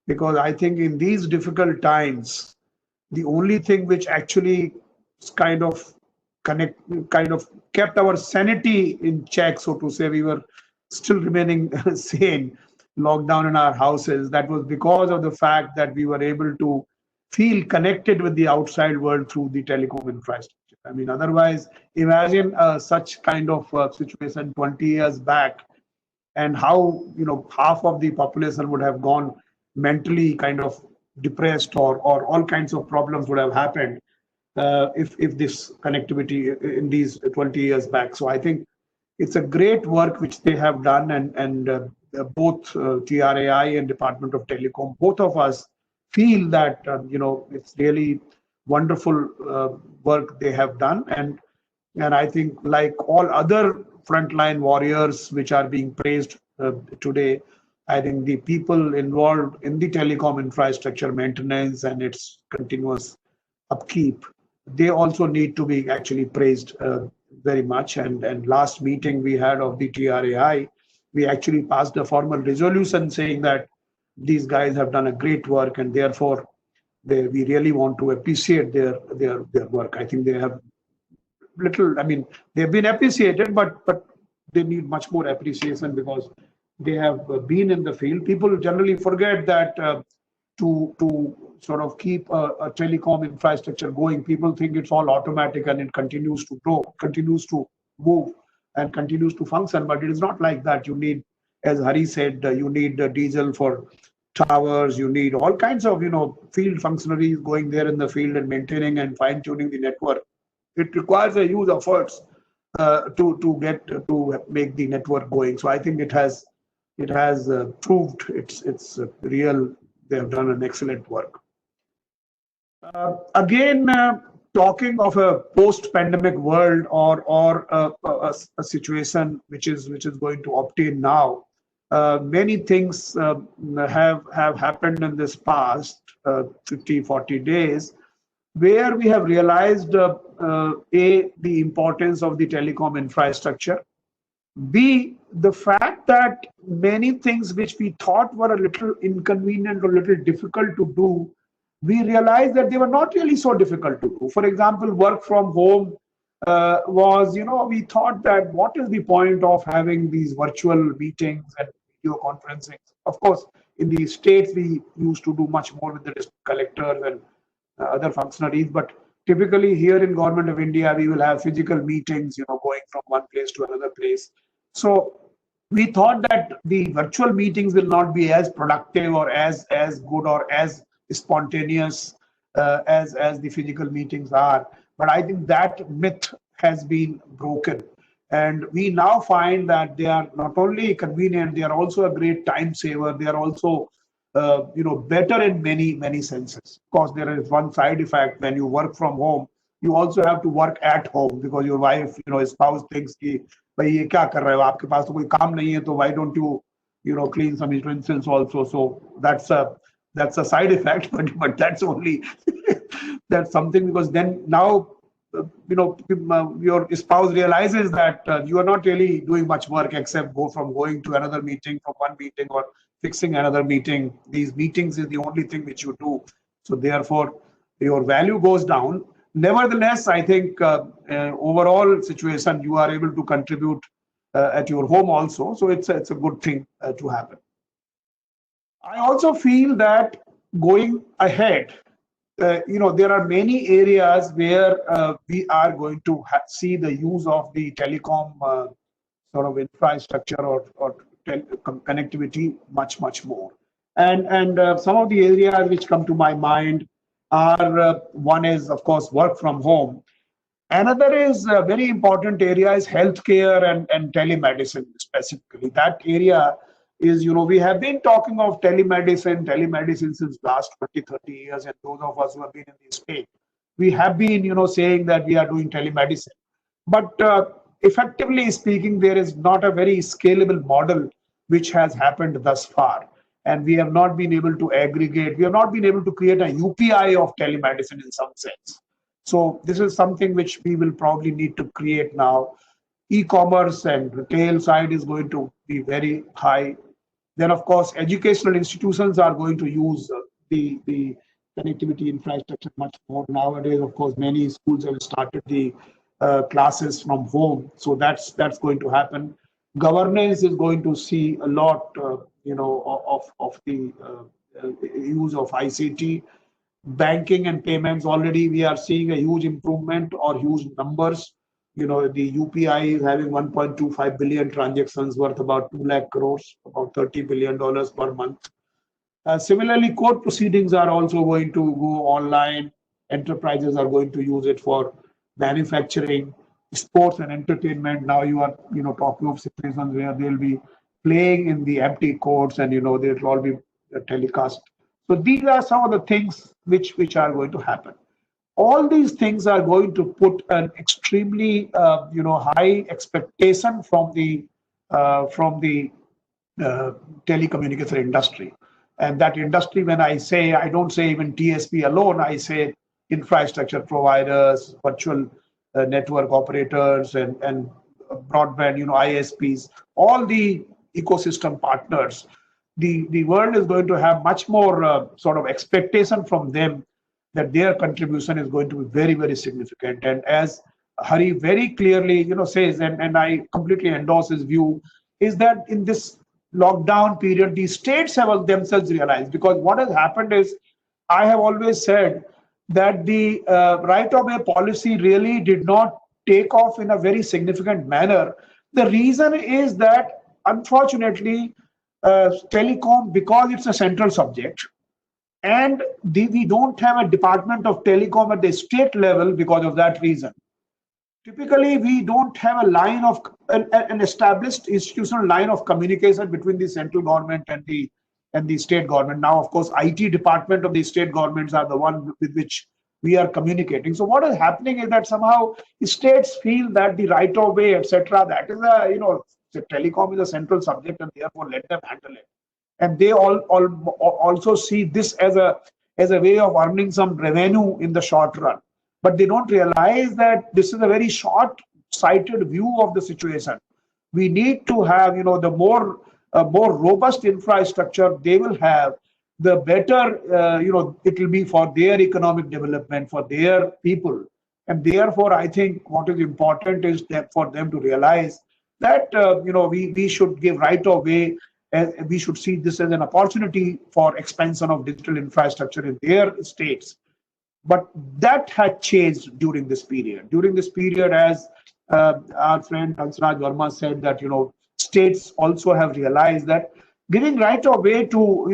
because I think in these difficult times, the only thing which actually kind of kept our sanity in check, so to say, we were still remaining sane, locked down in our houses. That was because of the fact that we were able to feel connected with the outside world through the telecom infrastructure. I mean, otherwise, imagine such kind of situation 20 years back, and how half of the population would have gone mentally kind of depressed, or all kinds of problems would have happened if this connectivity in these 20 years back. So I think it's a great work which they have done, and both TRAI and Department of Telecom, both of us feel that it's really wonderful work they have done, and I think, like all other frontline warriors which are being praised today, I think the people involved in the telecom infrastructure maintenance and its continuous upkeep, they also need to be actually praised very much. And last meeting we had of the TRAI, we actually passed a formal resolution saying that these guys have done a great work, and therefore we really want to appreciate their work. I think they have they've been appreciated, but they need much more appreciation, because they have been in the field. People generally forget that to sort of keep a telecom infrastructure going, people think it's all automatic and it continues to grow, continues to move, and continues to function. But it is not like that. You need, as Hari said, you need diesel for towers, you need all kinds of field functionaries going there in the field and maintaining and fine-tuning the network. It requires a huge efforts to make the network going. So I think it has proved it's real. They have done an excellent work. Again, talking of a post-pandemic world, or a situation which is going to obtain now, many things have happened in this past 50-40 days, where we have realized the importance of the telecom infrastructure, B, the fact that many things which we thought were a little inconvenient or a little difficult to do, we realized that they were not really so difficult to do. For example, work from home was, we thought that what is the point of having these virtual meetings and video conferencing? Of course, in the states, we used to do much more with the district collectors and other functionaries, but typically here in Government of India, we will have physical meetings, going from one place to another place. So we thought that the virtual meetings will not be as productive or as good or as spontaneous as the physical meetings are. But I think that myth has been broken. And we now find that they are not only convenient, they are also a great time saver. They are also better in many senses. Of course, there is one side effect when you work from home. You also have to work at home, because your wife, spouse thinks कि भाई ये क्या कर रहे हो, आपके पास तो कोई काम नहीं है, तो why don't you clean some utensils also? So that's a side effect, but that's only that's something, because then now your spouse realizes that you are not really doing much work except going to another meeting, from one meeting, or fixing another meeting. These meetings is the only thing which you do. So therefore, your value goes down. Nevertheless, I think overall situation, you are able to contribute at your home also. So it's a good thing to happen. I also feel that going ahead, there are many areas where we are going to see the use of the telecom sort of infrastructure or connectivity much more. And some of the areas which come to my mind are one is, of course, work from home. Another is a very important area is healthcare and telemedicine specifically. That area is, we have been talking of telemedicine since last 20, 30 years. And those of us who have been in this space, we have been, saying that we are doing telemedicine. But effectively speaking, there is not a very scalable model which has happened thus far. And we have not been able to aggregate, we have not been able to create a UPI of telemedicine in some sense. So this is something which we will probably need to create now. E-commerce and retail side is going to be very high. Then, of course, educational institutions are going to use the connectivity infrastructure much more. Nowadays, of course, many schools have started the classes from home. So that's going to happen. Governance is going to see a lot, of the use of ICT. Banking and payments, already we are seeing a huge improvement or huge numbers. The UPI is having 1.25 billion transactions worth about 2 lakh crores, about $30 billion per month. Similarly, court proceedings are also going to go online. Enterprises are going to use it for manufacturing, sports and entertainment. Now you are, talking of situations where they'll be playing in the empty courts and, they'll all be telecast. So these are some of the things which are going to happen. All these things are going to put an extremely high expectation from the telecommunication industry. And that industry, when I say, I don't say even TSP alone, I say infrastructure providers, virtual network operators, and broadband, ISPs, all the ecosystem partners. The world is going to have much more sort of expectation from them that their contribution is going to be very, very significant. And as Hari very clearly, says, and I completely endorse his view, is that in this lockdown period, the states have themselves realized, because what has happened is, I have always said that the right-of-way policy really did not take off in a very significant manner. The reason is that, unfortunately, telecom, because it's a central subject, and we don't have a department of telecom at the state level because of that reason. Typically, we don't have a line of an established institutional line of communication between the central government and the state government. Now, of course, IT department of the state governments are the one with which we are communicating. So what is happening is that somehow states feel that the right of way, etc., that is the telecom is a central subject, and therefore let them handle it. And they also see this as a way of earning some revenue in the short run. But they don't realize that this is a very short-sighted view of the situation. We need to have, the more robust infrastructure they will have, the better, it will be for their economic development, for their people. And therefore, I think what is important is that for them to realize that, we should give right of way, and we should see this as an opportunity for expansion of digital infrastructure in their states. But that had changed during this period. During this period, as our friend Hansraj Verma said, that states also have realized that giving right of way to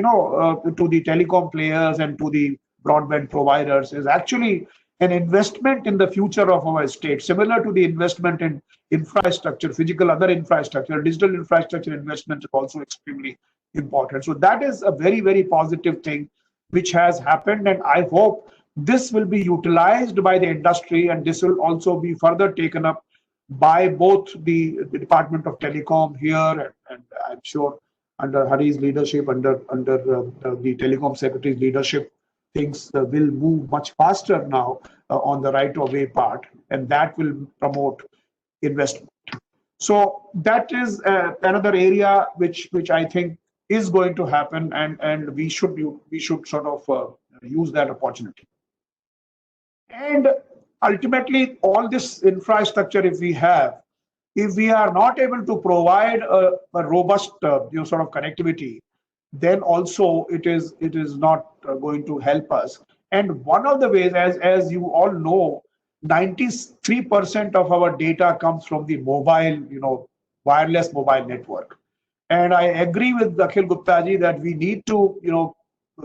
to the telecom players and to the broadband providers is actually an investment in the future of our state, similar to the investment in infrastructure, physical, other infrastructure. Digital infrastructure investment is also extremely important. So that is a very, very positive thing which has happened, and I hope this will be utilized by the industry, and this will also be further taken up by both the Department of Telecom here, and I'm sure under Hari's leadership, under the Telecom Secretary's leadership, things will move much faster now on the right of way part, and that will promote investment. So that is another area which I think is going to happen, and we should sort of use that opportunity. And ultimately, all this infrastructure, if we are not able to provide a robust sort of connectivity, then also it is not going to help us. And one of the ways, as you all know, 93% of our data comes from the mobile, wireless mobile network. And I agree with Akhil Gupta ji that we need to,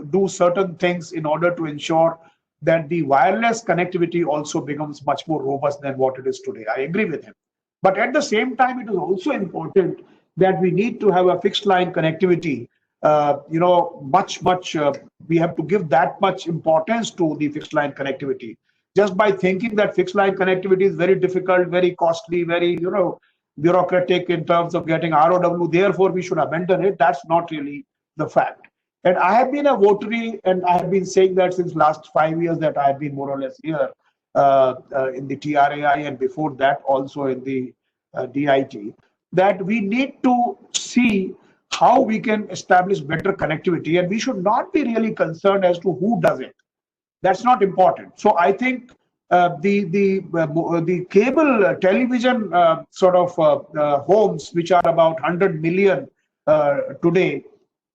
do certain things in order to ensure that the wireless connectivity also becomes much more robust than what it is today. I agree with him. But at the same time, it is also important that we need to have a fixed line connectivity. We have to give that much importance to the fixed line connectivity. Just by thinking that fixed line connectivity is very difficult, very costly, very, bureaucratic in terms of getting ROW, therefore we should abandon it. That's not really the fact. And I have been a votary, and I have been saying that since last 5 years that I have been more or less here in the TRAI and before that also in the DIT, that we need to see how we can establish better connectivity, and we should not be really concerned as to who does it. That's not important. So I think the cable television homes, which are about 100 million today,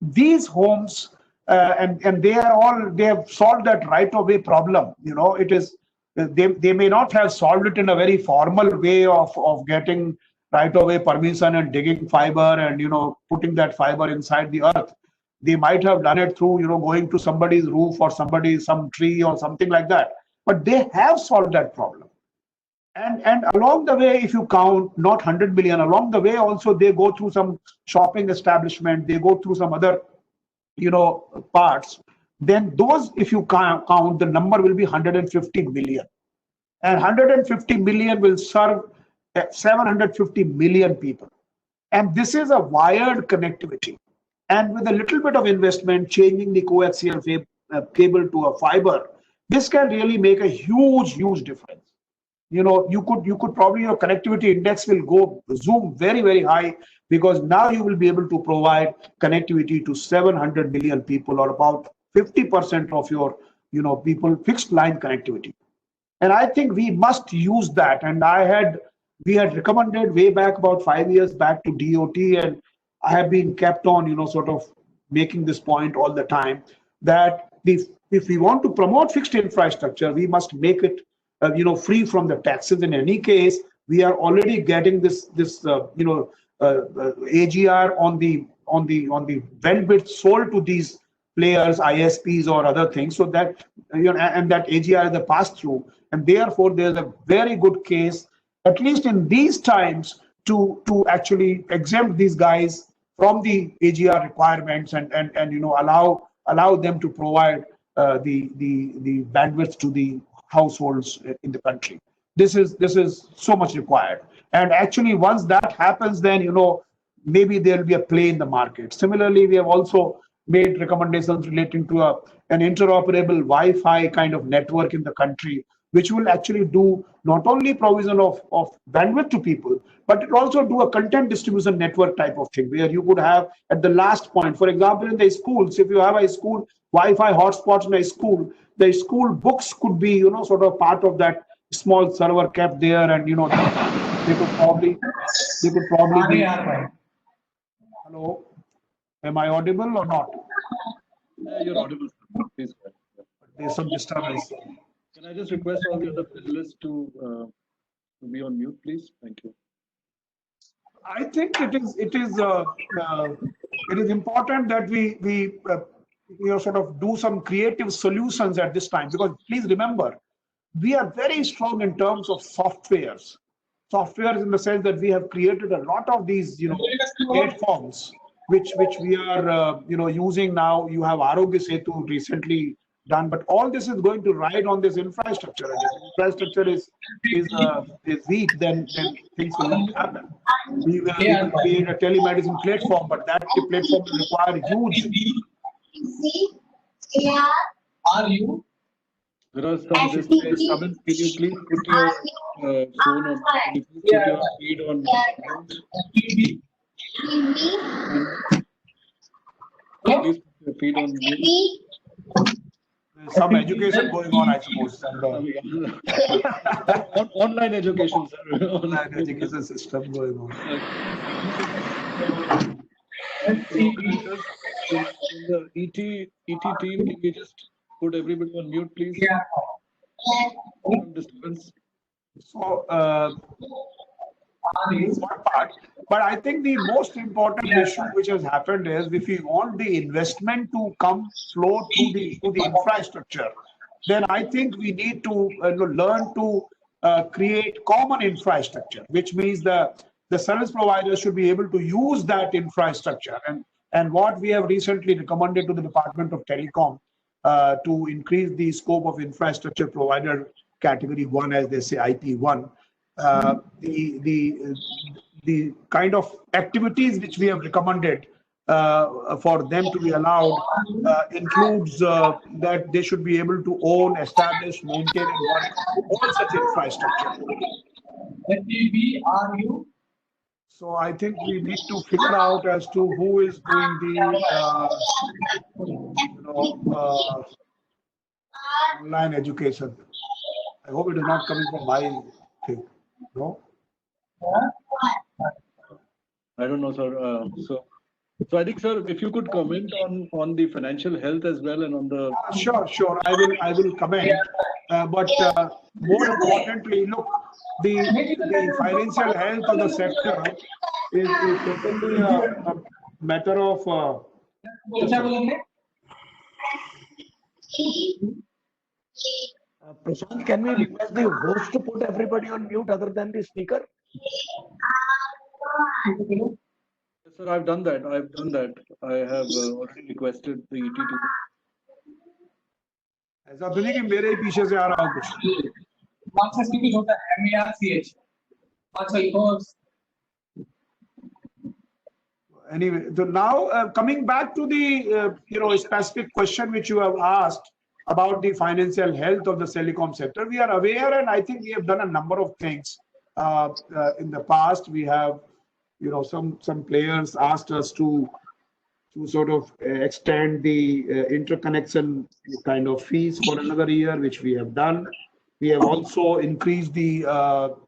these homes and they have solved that right of way problem. It is they may not have solved it in a very formal way of getting right of way permission and digging fiber and putting that fiber inside the earth. They might have done it through going to somebody's roof or some tree or something like that. But they have solved that problem. And along the way, if you count not 100 million, along the way also they go through some shopping establishment, they go through some other parts. Then those, if you count, the number will be 150 million. And 150 million will serve 750 million people. And this is a wired connectivity. And with a little bit of investment, changing the coaxial cable to a fiber, this can really make a huge difference. You could probably, your connectivity index will go zoom very, very high, because now you will be able to provide connectivity to 700 million people, or about 50% of your people, fixed line connectivity. And I think we must use that. And we had recommended way back about 5 years back to DOT, and I have been kept on, sort of making this point all the time, that if we want to promote fixed infrastructure, we must make it, free from the taxes. In any case, we are already getting this AGR on the bandwidth sold to these players, ISPs or other things, so that and that AGR is a pass through, and therefore there's a very good case, at least in these times, to actually exempt these guys from the AGR requirements and allow them to provide the bandwidth to the households in the country. This is so much required. And actually, once that happens, then maybe there will be a play in the market. Similarly, we have also made recommendations relating to an interoperable Wi-Fi kind of network in the country, which will actually do not only provision of bandwidth to people, but it also do a content distribution network type of thing, where you could have at the last point, for example, in the schools, if you have a school Wi-Fi hotspot in a school, the school books could be, sort of part of that small server kept there, and they could probably be. Hello, am I audible or not? Yeah, you're audible. Please. There's some disturbance. Can I just request all the other panelists to be on mute, please? Thank you. I think it is important that we sort of do some creative solutions at this time, because please remember, we are very strong in terms of softwares in the sense that we have created a lot of these platforms which we are using now. You have Arogya Setu recently done, but all this is going to ride on this infrastructure. And if infrastructure is weak, then things will not happen. We will create a telemedicine platform, but that platform will require huge. Are you? Because from this place, Cummins, can you please put your phone on, can you please put your feed on mute? Please put your feed on mute. There's some education going on, I suppose. Online education, sir. Online education system going on. The ET team, can you just put everybody on mute, please? Yeah. Disturbance. So, one part, but I think the most important issue which has happened is, if we want the investment to flow to the infrastructure, then I think we need to learn to create common infrastructure, which means the service providers should be able to use that infrastructure. And what we have recently recommended to the Department of Telecom to increase the scope of infrastructure provider category 1, as they say, IP1. The kind of activities which we have recommended for them to be allowed includes that they should be able to own, establish, maintain, and work all such infrastructure. Let me be, are you? So I think we need to figure out as to who is doing the online education. I hope it is not coming from my thing. No. I don't know, sir. So I think, sir, if you could comment on the financial health as well and on the. Sure. I will comment. But more importantly, look, the financial health of the sector is totally a matter of. Prashant, can we request the host to put everybody on mute other than the speaker? Yes, sir, I've done that. I have already requested the ET to. ऐसा तो नहीं कि मेरे ही पीछे से आ रहा हो कुछ. Marxist speaking होता है MERCH. Also, Anyway, so now coming back to the specific question which you have asked about the financial health of the telecom sector, we are aware, and I think we have done a number of things in the past. We have, some players asked us to sort of extend the interconnection kind of fees for another year, which we have done. We have also increased the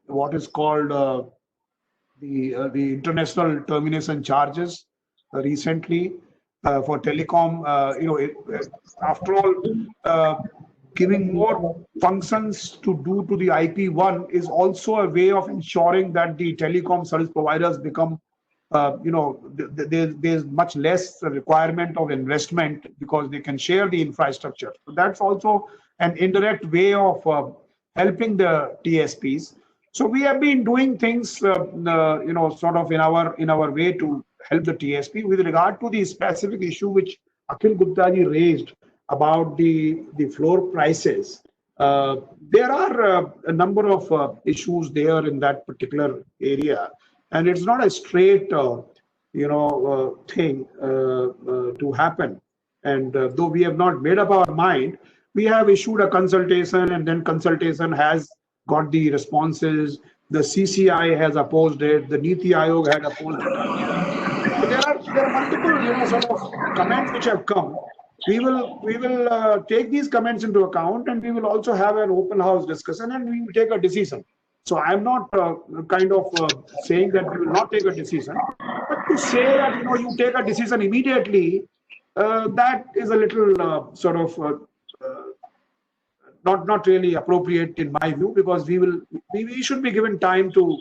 what is called the international termination charges recently for telecom. After all, giving more functions to do to the IP1 is also a way of ensuring that the telecom service providers become, there's much less requirement of investment because they can share the infrastructure. So that's also an indirect way of helping the TSPs. So we have been doing things, sort of in our way to help the TSP. With regard to the specific issue which Akhil Gupta ji raised about the floor prices, there are a number of issues there in that particular area, and it's not a straight, thing to happen. And though we have not made up our mind, we have issued a consultation, and then consultation has got the responses. The CCI has opposed it. The Niti Aayog had opposed it. So there are multiple, sort of comments which have come. We will take these comments into account, and we will also have an open house discussion, and we will take a decision. So I'm not saying that we will not take a decision, but to say that you take a decision immediately, that is a little not really appropriate in my view, because we should be given time to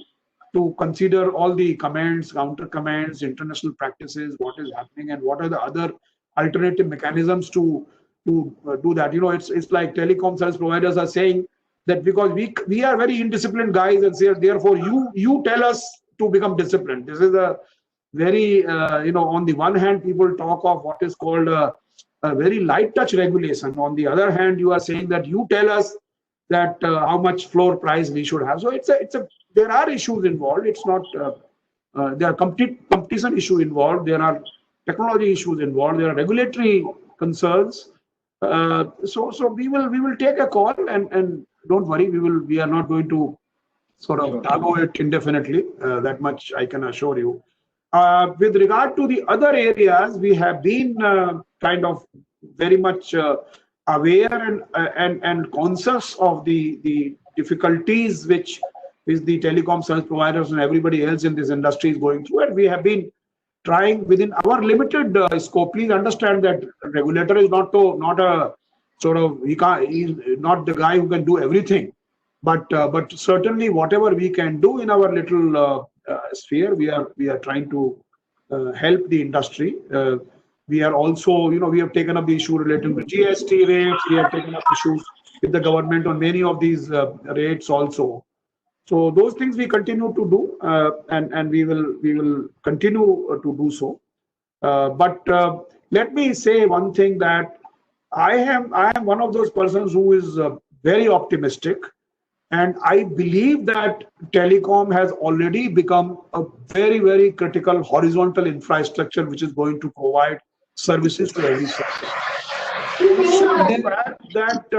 consider all the comments, counter comments, international practices, what is happening, and what are the other alternative mechanisms to do that. It's like telecom service providers are saying that because we are very indisciplined guys, and say therefore you tell us to become disciplined. This is a very on the one hand, people talk of what is called a very light touch regulation. On the other hand, you are saying that you tell us that how much floor price we should have. So there are issues involved. It's not there are competition issue involved. There are technology issues involved. There are regulatory concerns. So we will take a call, and don't worry, we are not going to sort of toggle it indefinitely. That much I can assure you. With regard to the other areas, we have been kind of very much aware and conscious of the difficulties which the telecom service providers and everybody else in this industry is going through, and we have been trying within our limited scope. Please understand that regulator is not a sort of, he's not the guy who can do everything, but certainly whatever we can do in our little sphere, we are trying to help the industry. We are also, we have taken up the issue relating to GST rates. We have taken up issues with the government on many of these rates also. So those things we continue to do, and we will continue to do so. But let me say one thing, that I am one of those persons who is very optimistic, and I believe that telecom has already become a very, very critical horizontal infrastructure which is going to provide services to every sector. The fact that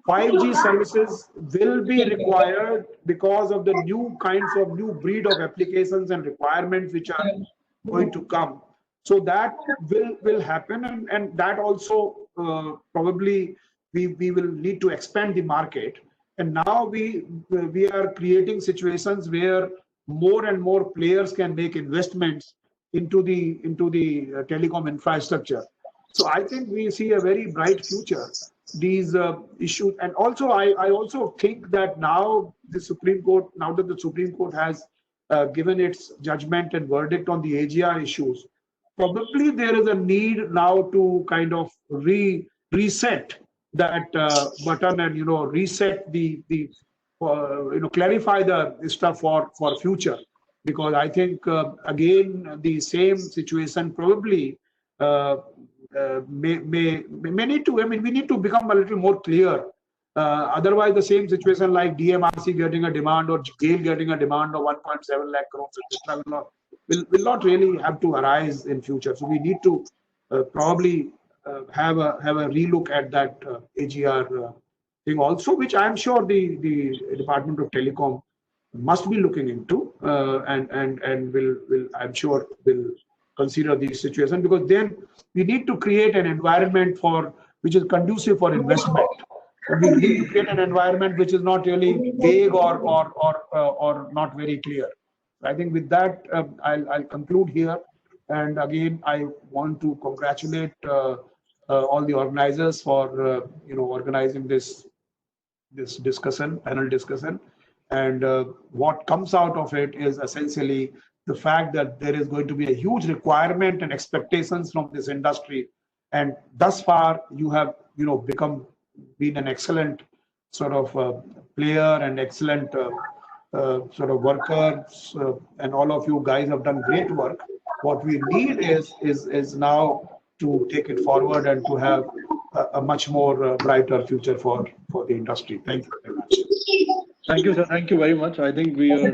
5G services will be required because of the new breed of applications and requirements which are going to come. So that will happen, and that also probably we will need to expand the market. And now we are creating situations where more and more players can make investments into the telecom infrastructure. So I think we see a very bright future. These issues, and also I also think that now that the Supreme Court has given its judgment and verdict on the AGR issues, probably there is a need now to kind of reset that button, and reset the clarify the stuff for future, because I think again the same situation probably may need to. I mean, we need to become a little more clear. Otherwise, the same situation like DMRC getting a demand or GAIL getting a demand of 1.7 lakh crores, etc., will not really have to arise in future. So we need to probably have a relook at that AGR thing also, which I am sure the Department of Telecom must be looking into, and will I'm sure will consider the situation, because then we need to create an environment which is conducive for investment. We need to create an environment which is not really vague or not very clear. I think with that, I'll conclude here. And again, I want to congratulate all the organizers for organizing this panel discussion. And what comes out of it is essentially the fact that there is going to be a huge requirement and expectations from this industry. And thus far, you have been an excellent sort of player and excellent sort of workers, and all of you guys have done great work. What we need is now to take it forward and to have a much more brighter future for the industry. Thank you very much. Thank you, sir. Thank you very much. I think we are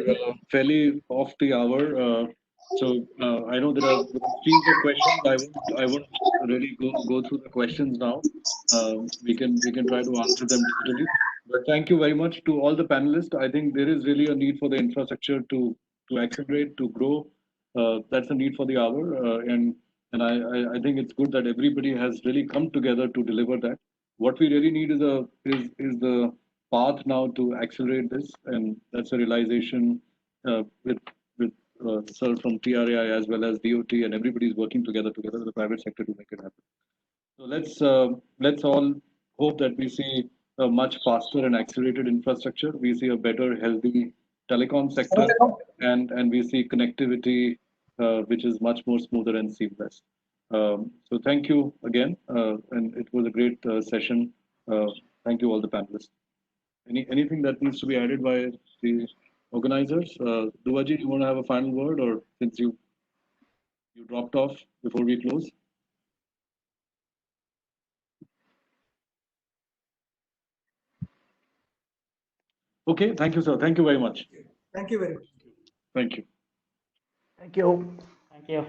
fairly off the hour. So I know there are streams of questions. I won't really go through the questions now. We can try to answer them digitally. But thank you very much to all the panelists. I think there is really a need for the infrastructure to accelerate, to grow. That's a need for the hour, and I think it's good that everybody has really come together to deliver that. What we really need is the path now to accelerate this, and that's a realization with sir from TRAI as well as DOT, and everybody's working together with the private sector to make it happen. So let's all hope that we see a much faster and accelerated infrastructure. We see a better, healthy telecom sector, and we see connectivity which is much more smoother and seamless. So thank you again, and it was a great session. Thank you all the panelists. Anything that needs to be added by the organizers? Duaji, you want to have a final word, or since you dropped off before we close? Okay, thank you, sir. Thank you very much. Thank you very much. Thank you. Thank you. Thank you.